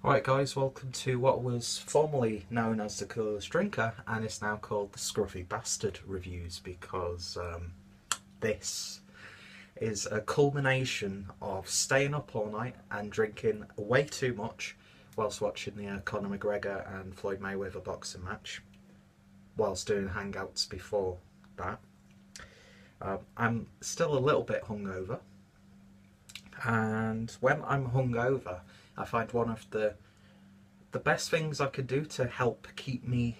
Alright guys, welcome to what was formerly known as the Coolest Drinker and is now called the Scruffy Bastard Reviews because this is a culmination of staying up all night and drinking way too much whilst watching the Conor McGregor and Floyd Mayweather boxing match, whilst doing hangouts before that. I'm still a little bit hungover, and when I'm hungover I find one of the best things I could do to help keep me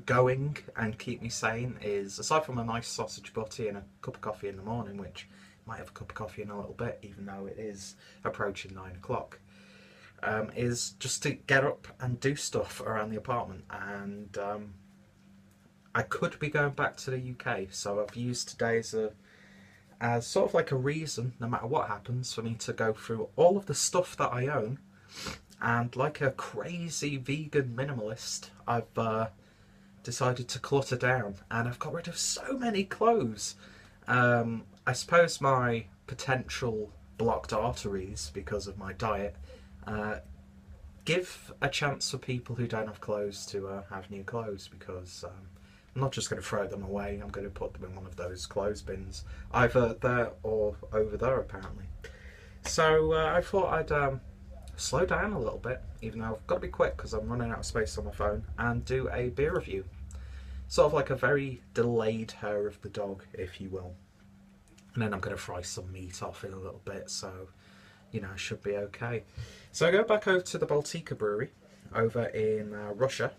going and keep me sane is, aside from a nice sausage butty and a cup of coffee in the morning, which I might have a cup of coffee in a little bit even though it is approaching 9 o'clock, is just to get up and do stuff around the apartment. And I could be going back to the UK, so I've used today as sort of like a reason, no matter what happens, for me to go through all of the stuff that I own. And like a crazy vegan minimalist, I've decided to clutter down, and I've got rid of so many clothes. I suppose my potential blocked arteries because of my diet give a chance for people who don't have clothes to have new clothes, because I'm not just going to throw them away, I'm going to put them in one of those clothes bins, either there or over there apparently. So I thought I'd slow down a little bit, even though I've got to be quick because I'm running out of space on my phone, and do a beer review. Sort of like a very delayed hair of the dog, if you will. And then I'm going to fry some meat off in a little bit, so you know, I should be okay. So I go back over to the Baltika Brewery over in Russia.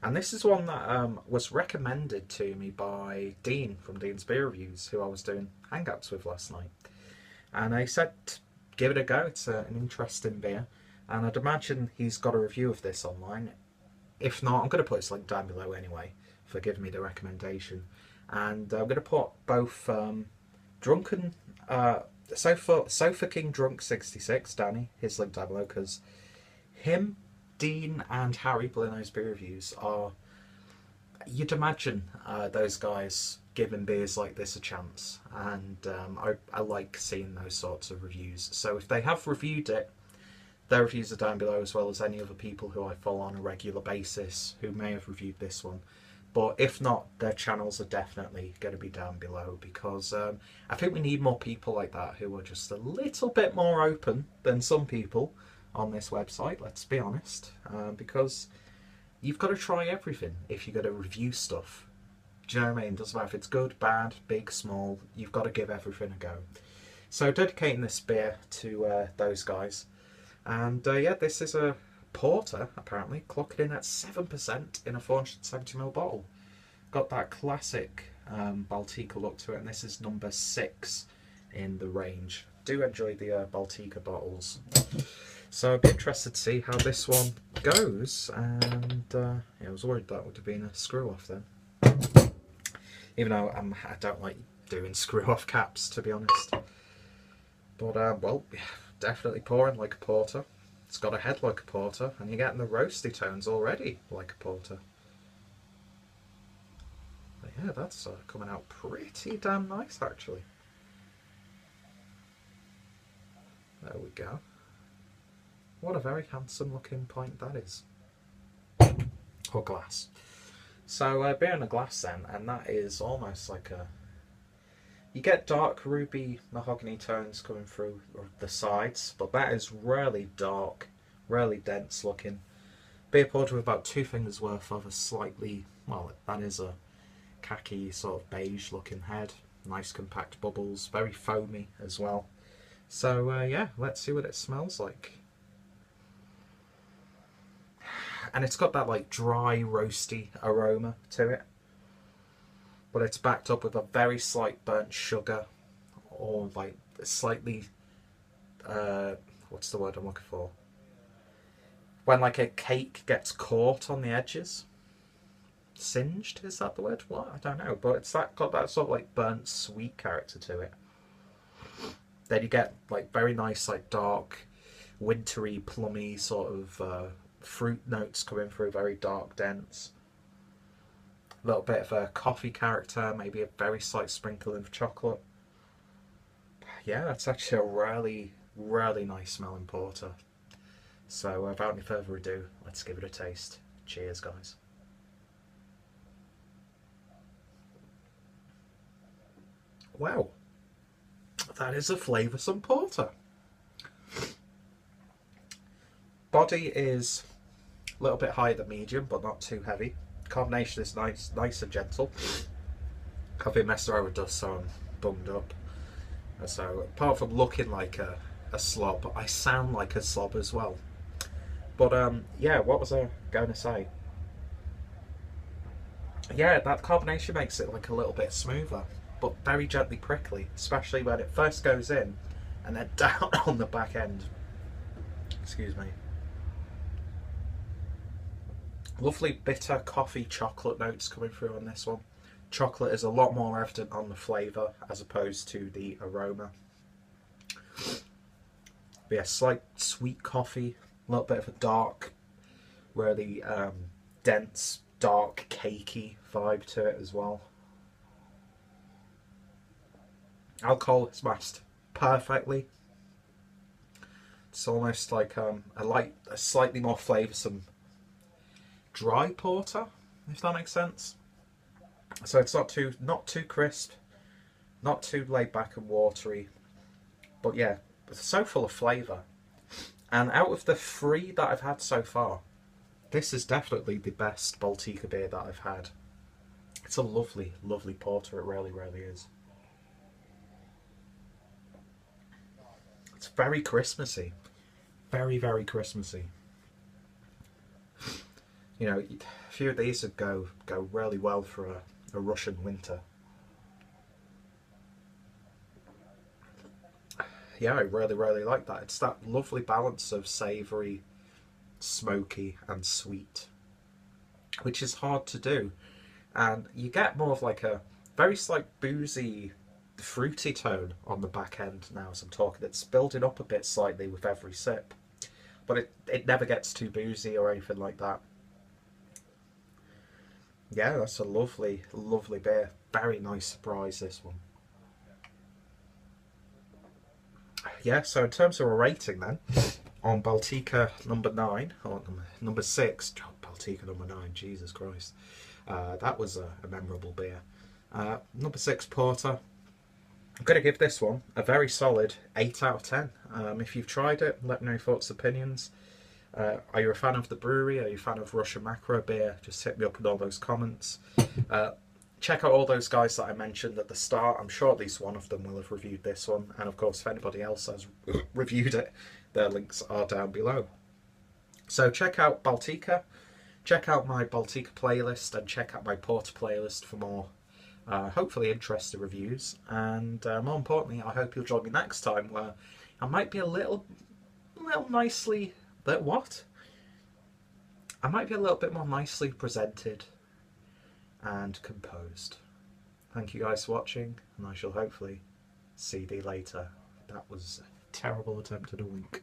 And this is one that was recommended to me by Dean from Dean's Beer Reviews, who I was doing hangouts with last night. And he said, give it a go, it's an interesting beer. And I'd imagine he's got a review of this online. If not, I'm going to put his link down below anyway, for giving me the recommendation. And I'm going to put both Sofa King Drunk 66, Danny, his link down below, because him, Dean and Harry, Bluenose Beer Reviews, are, you'd imagine those guys giving beers like this a chance, and I like seeing those sorts of reviews. So if they have reviewed it, their reviews are down below, as well as any other people who I follow on a regular basis who may have reviewed this one. But if not, their channels are definitely going to be down below, because I think we need more people like that who are just a little bit more open than some people on this website, let's be honest, because you've got to try everything if you're going to review stuff. Do you know what I mean? Doesn't matter if it's good, bad, big, small, you've got to give everything a go. So dedicating this beer to those guys. And yeah, this is a porter, apparently, clocking in at 7% in a 470ml bottle. Got that classic Baltika look to it, and this is number 6 in the range. Do enjoy the Baltika bottles. So I'd be interested to see how this one goes, and yeah, I was worried that would have been a screw off then. Even though I don't like doing screw off caps, to be honest. But well, definitely pouring like a porter. It's got a head like a porter, and you're getting the roasty tones already like a porter. But yeah, that's coming out pretty damn nice actually. There we go. What a very handsome looking pint that is. Or glass. So beer in a glass then, and that is almost like a... You get dark ruby mahogany tones coming through the sides, but that is really dark, really dense looking. Beer poured with about 2 fingers worth of a slightly, well, that is a khaki sort of beige looking head. Nice compact bubbles, very foamy as well. So yeah, let's see what it smells like. And it's got that like dry, roasty aroma to it, but it's backed up with a very slight burnt sugar, or like slightly, what's the word I'm looking for? When like a cake gets caught on the edges. Singed, is that the word? What? I don't know, but it's got that sort of like burnt sweet character to it. Then you get like very nice, like dark, wintry, plummy sort of fruit notes coming through, very dark, dense. A little bit of a coffee character, maybe a very slight sprinkle of chocolate. Yeah, that's actually a really, really nice smelling porter. So without any further ado, let's give it a taste. Cheers, guys. Wow, that is a flavoursome porter. Body is a little bit higher than medium, but not too heavy. Carbonation is nice and gentle. I've been messing around with dust, so I'm bunged up. So apart from looking like a slob, I sound like a slob as well. But yeah, what was I going to say? Yeah, that carbonation makes it like a little bit smoother, but very gently prickly, especially when it first goes in and then down on the back end. Excuse me. Lovely bitter coffee chocolate notes coming through on this one. Chocolate is a lot more evident on the flavour as opposed to the aroma. But yeah, slight sweet coffee, a little bit of a dark, really dense, dark, cakey vibe to it as well. Alcohol is masked perfectly. It's almost like a slightly more flavoursome dry porter, if that makes sense. So it's not too crisp, not too laid back and watery, but yeah, it's so full of flavour. And out of the 3 that I've had so far, this is definitely the best Baltika beer that I've had. It's a lovely, lovely porter. It really, really is. It's very Christmassy, very, very Christmassy. You know, a few of these would go really well for a Russian winter. Yeah, I really, really like that. It's that lovely balance of savoury, smoky and sweet, which is hard to do. And you get more of like a very slight boozy, fruity tone on the back end now as I'm talking. It's building up a bit slightly with every sip, but it never gets too boozy or anything like that. Yeah, that's a lovely, lovely beer. Very nice surprise, this one. Yeah, so in terms of a rating then, on Baltika number 9, or number 6, oh, Baltika number 9, Jesus Christ. That was a memorable beer. Number 6 Porter. I'm going to give this one a very solid 8 out of 10. If you've tried it, let me know your thoughts, opinions. Are you a fan of the brewery? Are you a fan of Russian macro beer? Just hit me up in all those comments. Check out all those guys that I mentioned at the start. I'm sure at least one of them will have reviewed this one. And of course, if anybody else has reviewed it, their links are down below. So check out Baltika. Check out my Baltika playlist and check out my Porter playlist for more hopefully interesting reviews. And more importantly, I hope you'll join me next time where I might be a little nicely... What? I might be a little bit more nicely presented and composed. Thank you guys for watching, and I shall hopefully see thee later. That was a terrible attempt at a wink.